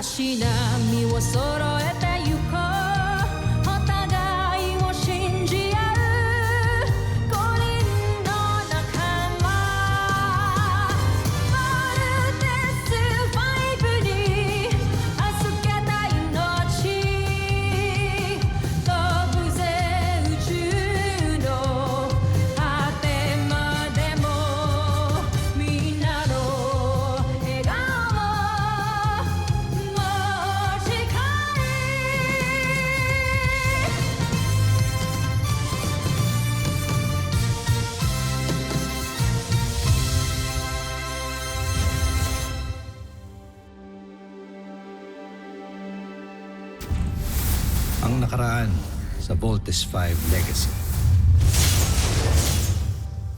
足並みを揃えてゆこうお互いを信じ合う五人の仲間ボルテス5に預けた命飛ぶぜ宇宙の果てまでもみんなの笑顔持ち帰Ang nakaraan sa Voltes 5 Legacy.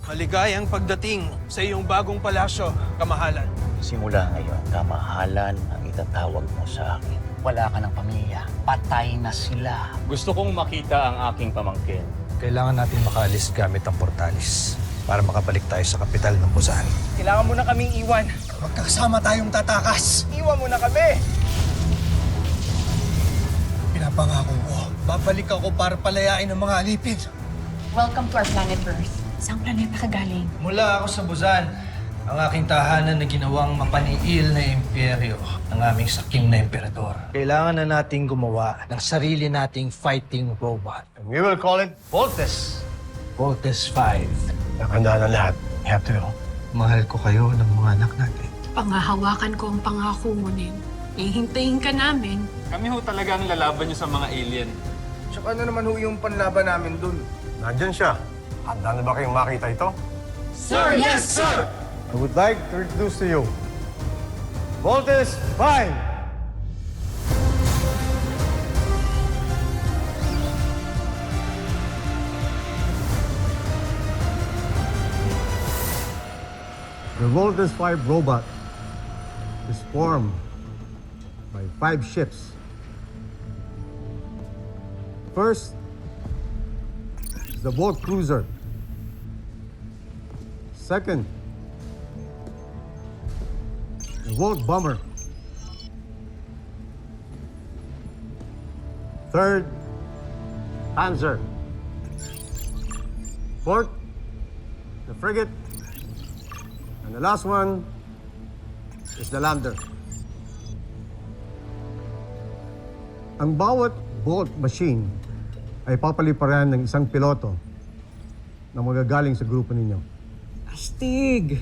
Maligayang pagdating sa iyong bagong palasyo, kamahalan. Simula ngayon, kamahalan ang itatawag mo sa akin. Wala ka ng pamilya. Patay na sila. Gusto kong makita ang aking pamangkin. Kailangan natin makaalis gamit ang portalis para makabalik tayo sa kapital ng Busan. Kailangan mo na kaming iwan. Magkakasama tayong tatakas. Iwan mo na kami! Pinapangako ko, babalik ako para palayain ang mga alipin. Welcome to our planet Earth. Saan planeta ka galing? Mula ako sa Busan, ang aking tahanan na ginawang mapaniil na imperyo ng aming sakim na emperador. Kailangan na nating gumawa ng sarili nating fighting robot. And we will call it Voltes. Voltes 5. Nakanda na lahat. You have to go. Mahal ko kayo ng mga anak natin. Pangahawakan ko ang pangako mo, Nen. Ihintayin ka namin. Kami ho talaga ang lalaban niyo sa mga alien. Tsaka ano naman ho yung panlaban namin dun? Nandyan siya. Handa na ba kayong makita ito? Sir, yes, sir! I would like to introduce to you Voltes 5. The Voltes 5 robot is formed by 5 ships. First is the Volt Cruiser. Second, the Volt Bomber. Third, Panzer. Fourth, the frigate. And the last one is the lander. Ang bawat Volt machine ay papaliparan ng isang piloto na magagaling sa grupo ninyo. Astig!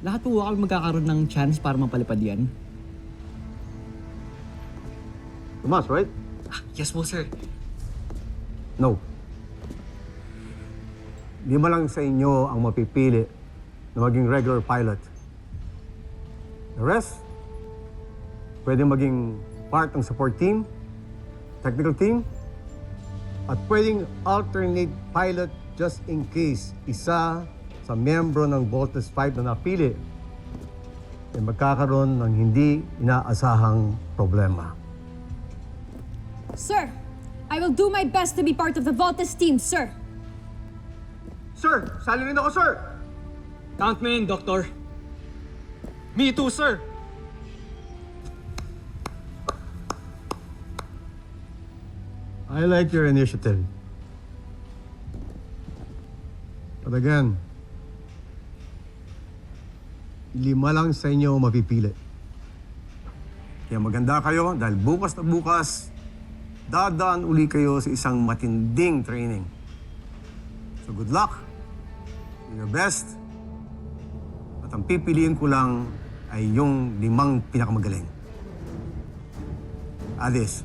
Lahat po kami magkakaroon ng chance para mapalipad yan. Tomas, right? Yes po, sir. No. 5 lang sa inyo ang mapipili na maging regular pilot. The rest, pwede maging part ng support team, technical team, at pwedeng alternate pilot just in case isa sa miyembro ng Voltes 5 na napili ay magkakaroon ng hindi inaasahang problema. Sir, I will do my best to be part of the Voltes team, sir. Sir, sali rin ako, sir! Count me in, Doctor. Me too, sir! I like your initiative. But again, 5 lang sa inyo mapipili. Kaya maganda kayo dahil bukas na bukas, dadaan uli kayo sa isang matinding training. So good luck, do your best, at ang pipiliin ko lang ay yung 5 pinakamagaling. Adis.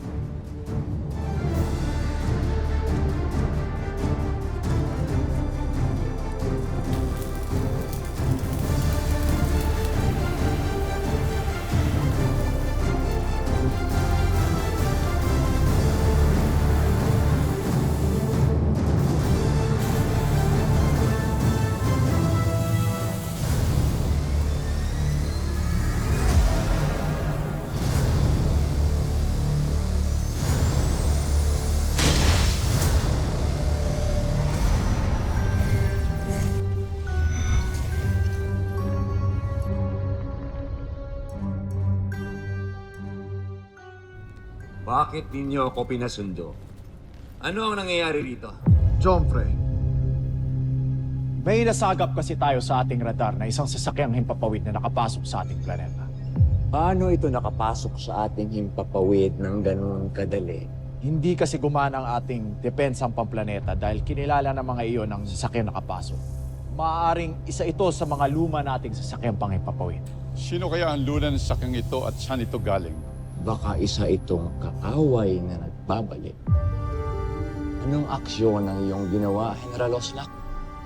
Bakit ninyo ako pinasundo? Ano ang nangyayari rito? Jomfre, May nasagap kasi tayo sa ating radar na isang sasakyang himpapawid na nakapasok sa ating planeta. Paano ito nakapasok sa ating himpapawid ng ganun kadali? Hindi kasi gumana ang ating depensang pamplaneta dahil kinilala ng mga iyon ang sasakyang nakapasok. Maaaring isa ito sa mga luma nating sasakyang panghimpapawid. sino kaya ang luna ng sakyang ito at saan ito galing? Baka isa itong kaaway na nagbabalik. Anong aksyon ang iyong ginawa, General Oslak?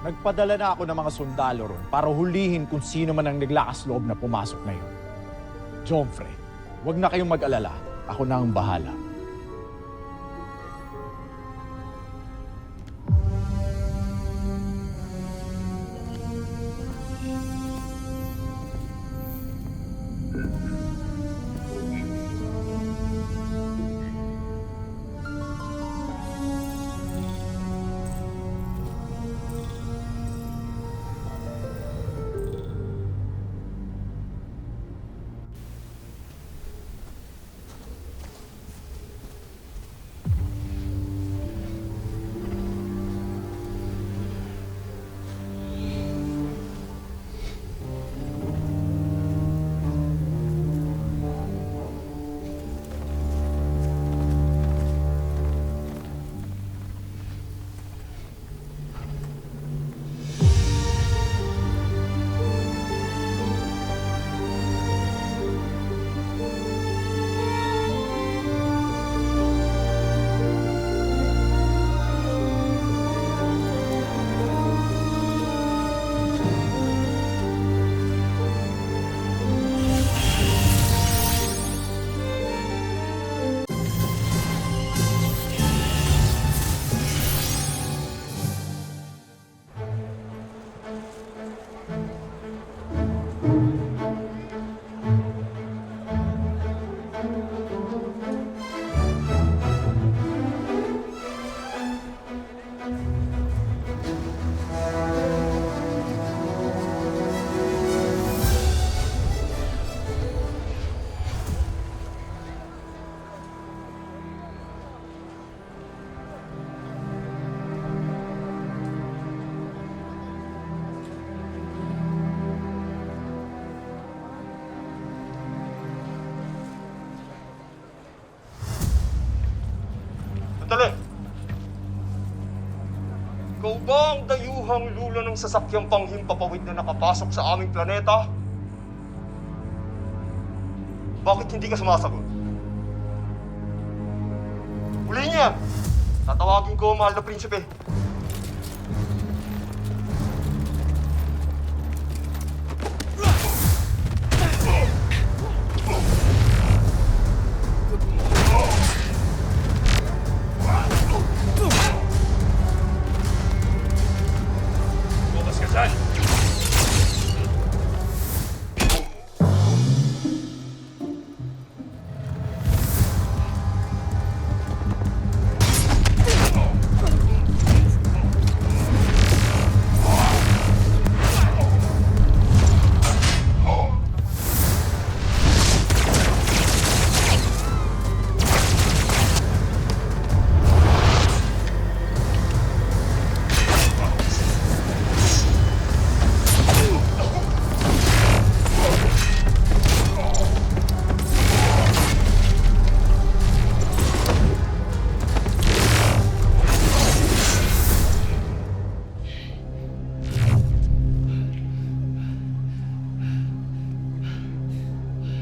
Nagpadala na ako ng mga sundalo ron para hulihin kung sino man ang naglakas loob na pumasok na yun. Jomfre, huwag na kayong mag-alala. Ako na ang bahala. Sandali! Ikaw ba ang dayuhang lula ng sasakyang panghimpapawid na nakapasok sa aming planeta? Bakit hindi ka sumasagot? Huli niya! Tatawagin ko ang mahal na prinsipe.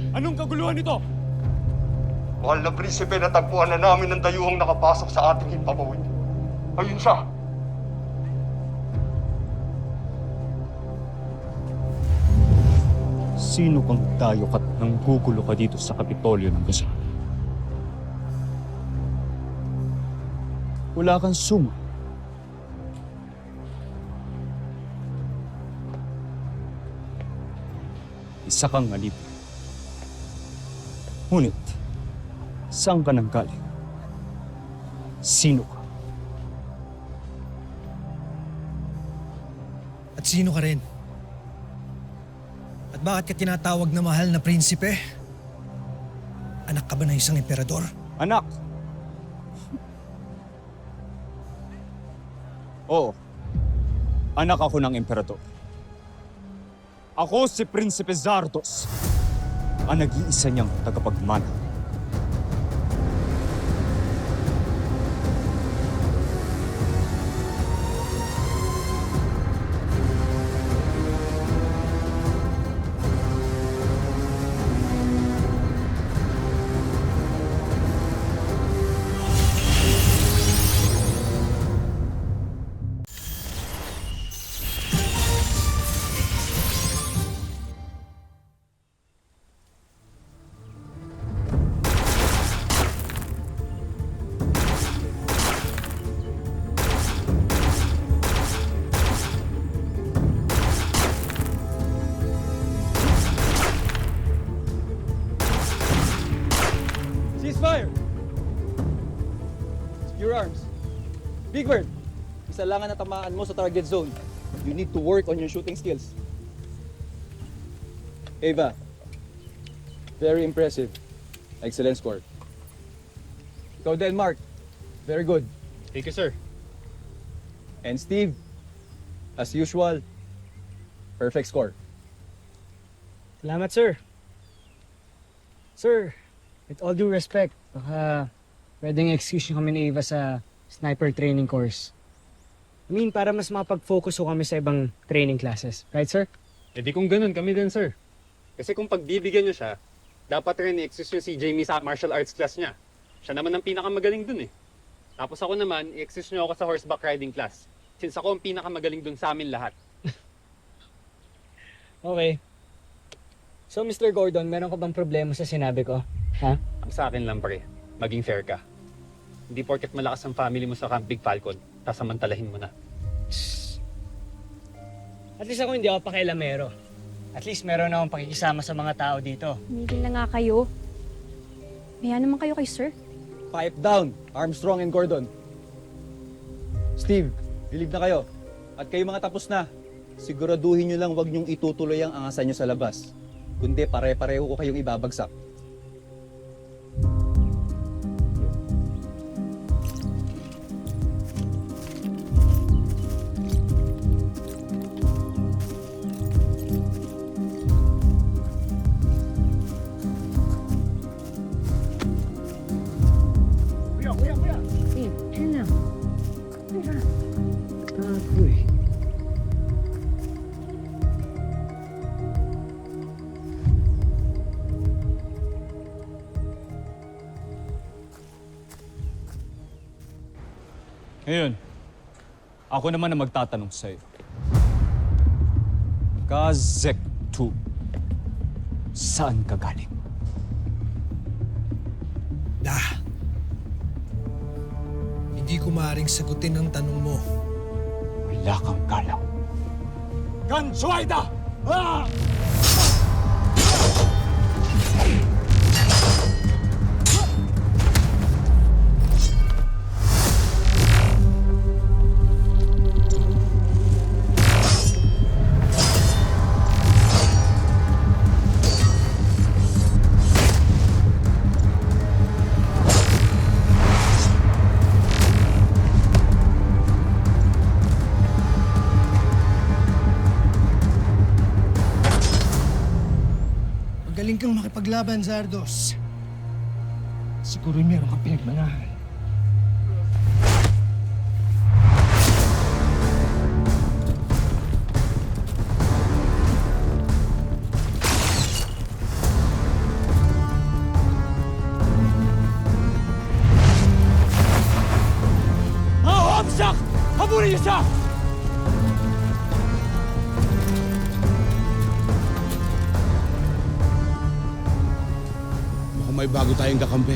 Anong kaguluhan nito? Mahal na prinsipe, natagpuan na namin ang dayuhang nakapasok sa ating himpapawid. Ayun siya! Sino kang tayok at nanggugulo ka dito sa Kapitolyo ng Gasa? Wala kang suma. Isa kang alip. Ngunit, saan ka nang galing? Sino ka? At sino ka rin? At bakit ka tinatawag na mahal na prinsipe? Anak ka ba ng isang emperador? Anak! Oo. Anak ako ng emperador. Ako si Prinsipe Zardos, ang nag-iisa niyang tagapagmana. Ceasefire! Secure arms. Big Bird, isa lang ang natamaan mo sa target zone. You need to work on your shooting skills. Ava, very impressive. Excellent score. Ikaw din, Mark. Very good. Thank you, sir. And Steve, as usual, perfect score. Salamat, sir. Sir, with all due respect, baka pwedeng excuse nyo kami ni Ava sa sniper training course. I mean, para mas mapag-focus ko kami sa ibang training classes. Right, sir? E di kung ganun, kami din, sir. Kasi kung pagbibigyan niyo siya, dapat rin i-excuse niyo si Jamie sa martial arts class niya. Siya naman ang pinakamagaling dun eh. Tapos ako naman, i-excuse niyo ako sa horseback riding class. Since ako ang pinakamagaling dun sa amin lahat. Okay. So, Mr. Gordon, meron ka bang problema sa sinabi ko? Ha? Ang sa akin lang, pre, maging fair ka. Hindi porket malakas ang family mo sa Camp Big Falcon, sasamantalahin mo na. At least ako hindi ako pakialamero. At least meron akong pakikisama sa mga tao dito. Tumigil na nga kayo. Maya naman kayo kay sir. Pipe down, Armstrong and Gordon. Steve, relieve na kayo. At kayo mga tapos na. Siguraduhin nyo lang wag nyong itutuloy ang angasan nyo sa labas. Kundi pare-pareho ko kayong ibabagsak. Ngayon, ako naman ang magtatanong sa'yo. Kazek 2, saan ka galing? Hindi ko maaaring sagutin ang tanong mo. Wala kang galang. Gansuaida! Ah! Magaling kang makipaglaban, Zardos. Siguro meron kang pinagmanahan. Hamsak! Habulin niyo siya! May bago tayong kakampi.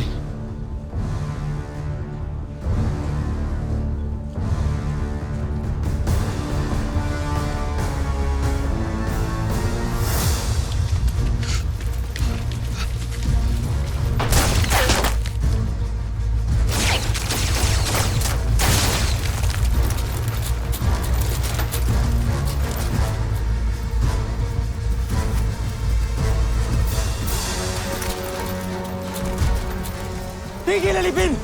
Tigil alipin!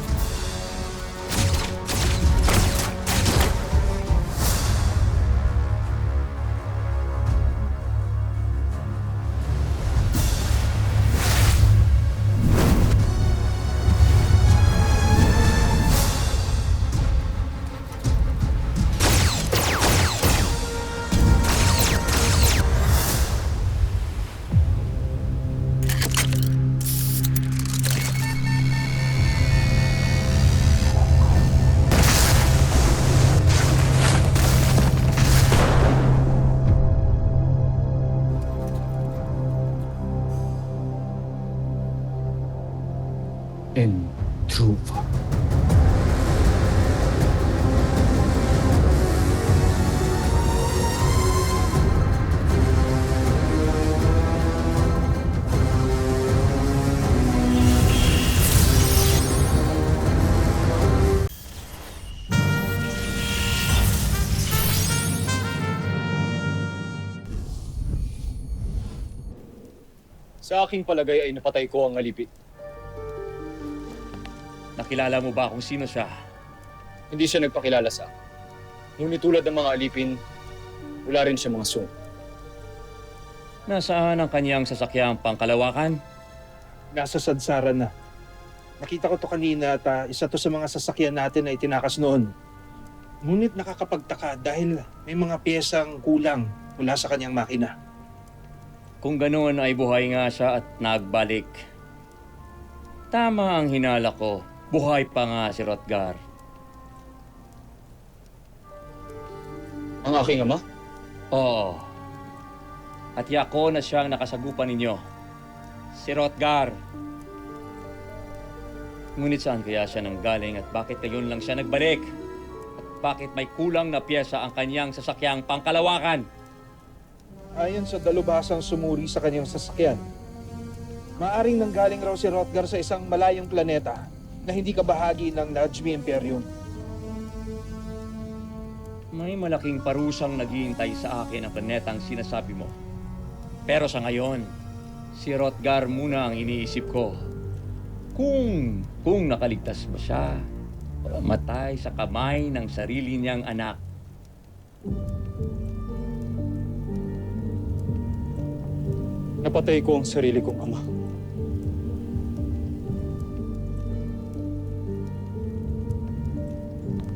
And Truva. Sa aking palagay ay napatay ko ang alipin. Nakilala mo ba kung sino siya? Hindi siya nagpakilala sa akin. Ngunit tulad ng mga alipin, wala rin siya mga sung. Nasaan ang kanyang sasakyang pangkalawakan? Nasa sadsaran na. Nakita ko to kanina at isa to sa mga sasakyan natin na itinakas noon. Ngunit nakakapagtaka dahil may mga piyesang kulang mula sa kanyang makina. Kung ganoon ay buhay nga siya at nagbalik. Tama ang hinala ko. Buhay pa nga si Rotgar. Ang aking ama? Oo. At yako na siyang nakasagupan ninyo. Si Rotgar. Ngunit saan kaya siya nanggaling at bakit ngayon lang siya nagbalik? At bakit may kulang na piyesa ang kanyang sasakyang pangkalawakan? Ayon sa dalubhasang sumuri sa kanyang sasakyan, maaring nanggaling raw si Rotgar sa isang malayong planeta na hindi kabahagi ng Najmi Imperium. May malaking parusang naghihintay sa akin ang planetang sinasabi mo. Pero sa ngayon, si Rotgar muna ang iniisip ko. Kung nakaligtas ba siya o matay sa kamay ng sarili niyang anak. Napatay ko ang sarili kong ama.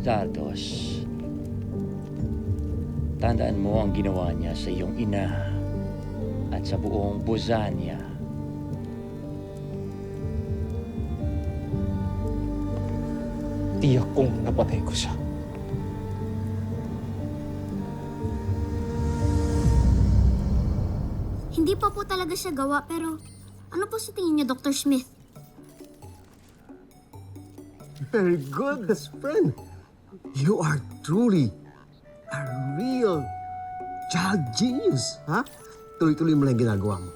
Zardos, tandaan mo ang ginawa niya sa iyong ina at sa buong Bozania. Tiyak kong napatay ko siya. Hindi pa po talaga siya gawa, pero ano po sa tingin niyo, Dr. Smith? Very good, best friend. You are truly a real child genius, ha? Tuloy-tuloy mo lang ginagawa mo.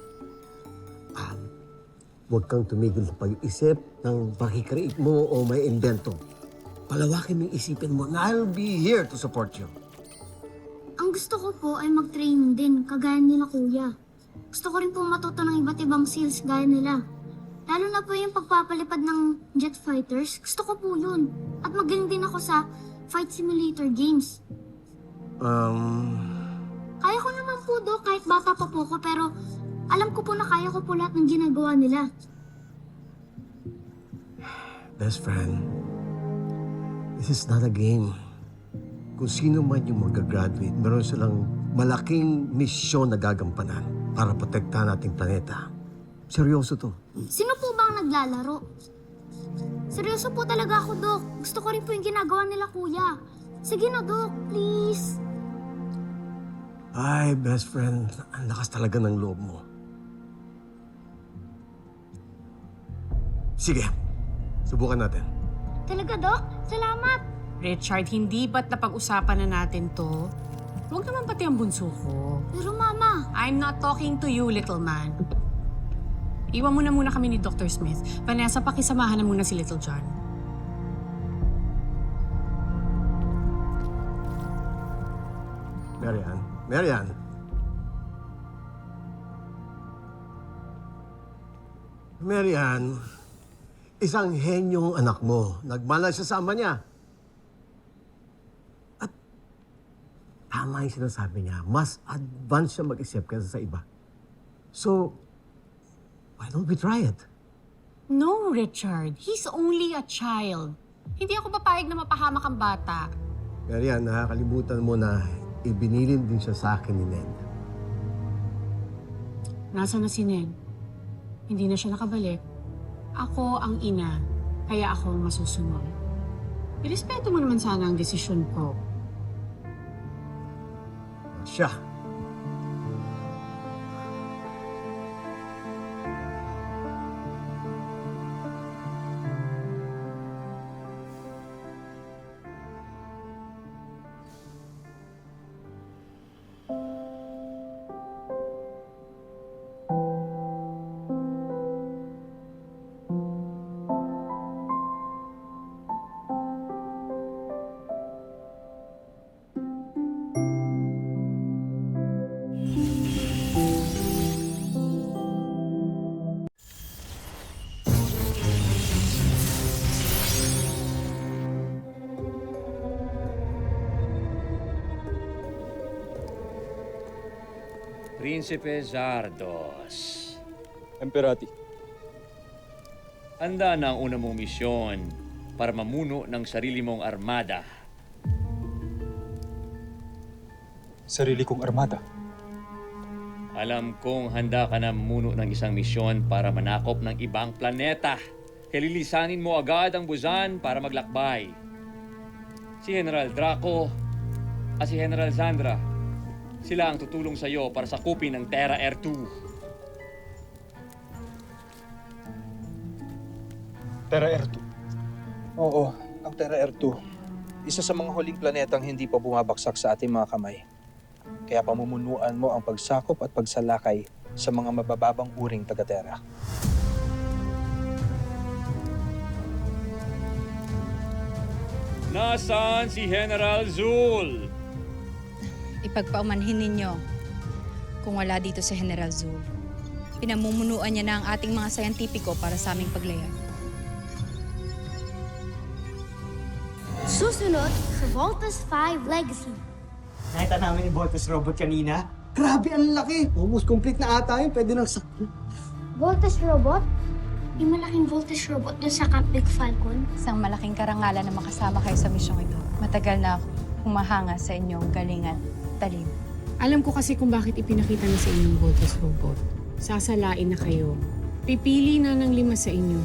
Huwag kang tumigil sa pag-isip ng pakikreate mo o may invento. Palawakin mo yung isipin mo na I'll be here to support you. Ang gusto ko po ay mag-training din, kagaya nila kuya. Gusto ko rin po matuto ng iba't ibang skills gaya nila. Lalo na po yung pagpapalipad ng jet fighters, gusto ko po yun. At magaling din ako sa fight simulator games. Kaya ko naman po, Dok, kahit bata pa po ko, pero alam ko po na kaya ko po lahat ng ginagawa nila. Best friend, this is not a game. Kung sino man yung mag-graduate, meron silang malaking misyon na gagampanan para protektahan ating planeta. Seryoso to. Sino po ba ang naglalaro? Seryoso po talaga ako, Dok. Gusto ko rin po yung ginagawa nila, kuya. Sige na, Dok, please. Ay, best friend, ang lakas talaga ng loob mo. Sige, subukan natin. Talaga, Dok? Salamat. Richard, hindi ba't napag-usapan na natin to? Huwag naman pati ang bunso ko. Pero, Mama. I'm not talking to you, little man. Iwan mo na muna kami ni Dr. Smith. Vanessa, pakisamahan na muna si Little John. Marian, Marian. Marian, Isang henyong anak mo. Nagmala siya sa ama niya. At tama yung sinasabi niya. Mas advance siya mag-isip kaysa sa iba. So, why don't we try it? No, Richard. He's only a child. Hindi ako papayag na mapahamak ang bata. Pero yan, nakakalimutan mo na ibinilin din siya sa akin ni Ned. Nasaan na si Ned? Hindi na siya nakabalik. Ako ang ina, kaya ako ang masusunod. Irespeto mo naman sana ang desisyon ko. Siya. Prinsipe Zardos. Emperati. Handa na ang una mong misyon para mamuno ng sarili mong armada. Sarili kong armada. Alam kong handa ka na mamuno ng isang misyon para manakop ng ibang planeta. Kalilisanin mo agad ang Busan para maglakbay. Si General Draco at si General Zandra, sila ang tutulong sa iyo para sakupin ang Terra Air 2. Terra Air 2. Oo, ang Terra Air 2. Isa sa mga huling planetang hindi pa bumabaksak sa ating mga kamay. Kaya pamumunuan mo ang pagsakop at pagsalakay sa mga mabababang uring taga-Terra. Nasaan si General Zul? Ipagpaumanhin ninyo kung wala dito si General Zul. Pinamumunuan niya na ang ating mga sayantipiko para sa aming paglayag. Susunod sa Voltus 5 Legacy. Nakita namin yung Voltus robot kanina. Grabe, ang laki! Almost complete na ata yun. Pwede nang sakto. Voltus robot? Yung malaking Voltus robot dun sa Camp Big Falcon? Isang malaking karangalan na makasama kayo sa misyong ito. Matagal na ako humahanga sa inyong galingan, talin. Alam ko kasi kung bakit ipinakita na sa inyong Voltus robot. Sasalain na kayo. Pipili na ng 5 sa inyo.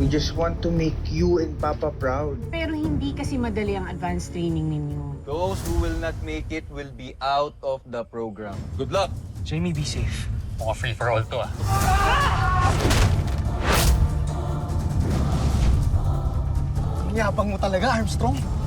We just want to make you and Papa proud. Pero hindi kasi madali ang advanced training ninyo. Those who will not make it will be out of the program. Good luck! Jamie, be safe. Mukhang free for all to ah. Ang yabang mo talaga, Armstrong.